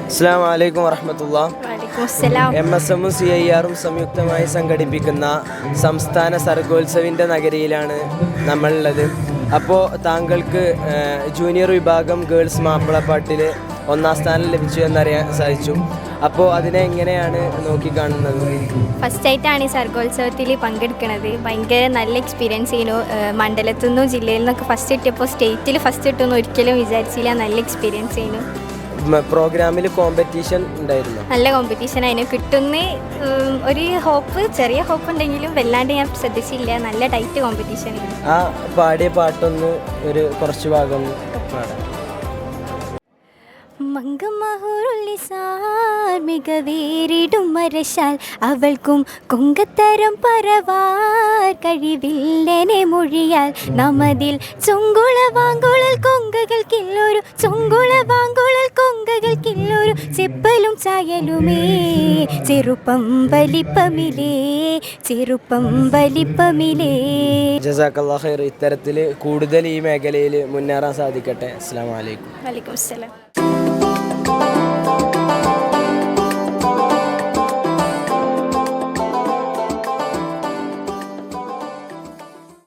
അസ്സലാമു അലൈക്കും വറഹ്മത്തുള്ളാഹി. MSM-ഉം CIR-ഉം സംയുക്തമായി സംഘടിപ്പിക്കുന്ന സംസ്ഥാന സർഗോത്സവിൻ്റെ നഗരിയിലാണ് നമ്മളുള്ളത്. അപ്പോൾ താങ്കൾക്ക് ജൂനിയർ വിഭാഗം ഗേൾസ് മാപ്പിളപ്പാട്ടിൽ 1ാം സ്ഥാനം ലഭിച്ചു എന്നറിയാൻ സാധിച്ചു. അപ്പോൾ അതിനെ എങ്ങനെയാണ് നോക്കിക്കാണുന്നത്? ഫസ്റ്റായിട്ടാണ് ഈ സർഗോത്സവത്തിൽ പങ്കെടുക്കുന്നത്. ഭയങ്കര നല്ല എക്സ്പീരിയൻസ് ചെയ്യുന്നു. മണ്ഡലത്തിൽ നിന്നും ജില്ലയിൽ നിന്നൊക്കെ ഫസ്റ്റ് കിട്ടിയപ്പോൾ സ്റ്റേറ്റിൽ ഫസ്റ്റ് കിട്ടുമെന്ന് ഒരിക്കലും വിചാരിച്ചില്ല. നല്ല എക്സ്പീരിയൻസ് ചെയ്യുന്നു. പ്രോഗ്രാമിൽ കോമ്പറ്റീഷൻ ഉണ്ടായിരുന്നു? നല്ല കോമ്പറ്റീഷൻ ആയിരുന്നു. കിട്ടുന്ന ഒരു ഹോപ്പ്, ചെറിയ ഹോപ്പ് ഉണ്ടെങ്കിലും വല്ലാണ്ട് ഞാൻ ശ്രദ്ധിച്ചില്ല. നല്ല ടൈറ്റ് കോമ്പറ്റീഷൻ ആയിരുന്നു. ആ പാടിയ പാട്ടൊന്ന് കുറച്ച് ഭാഗം പാടാം. മികവേറിടും മരശാൽ അവൾക്കും കൊങ്കത്തരം പറവാർ കഴിവില്ലെനെ മൊഴിയാൽ നമ്മതിൽ ചൊങ്കുളവാങ്കുഴൽ കൊങ്കകൾക്കില്ലൊരു ചൊങ്കുളവാങ്കുഴൽ കൊങ്കകൾക്കില്ലൊരു ചെപ്പലും ചായലുമേ ചെറുപ്പം വലിപ്പമിലേ ചെറുപ്പം വലിപ്പമിലേ. ജസാക്കല്ലാഹു ഖൈർ. ഇത്തരത്തിൽ കൂടുതൽ ഈ മേഖലയിൽ മുന്നേറാൻ സാധിക്കട്ടെ. അസ്സലാമു അലൈക്കും. വലൈക്കും അസ്സലാം.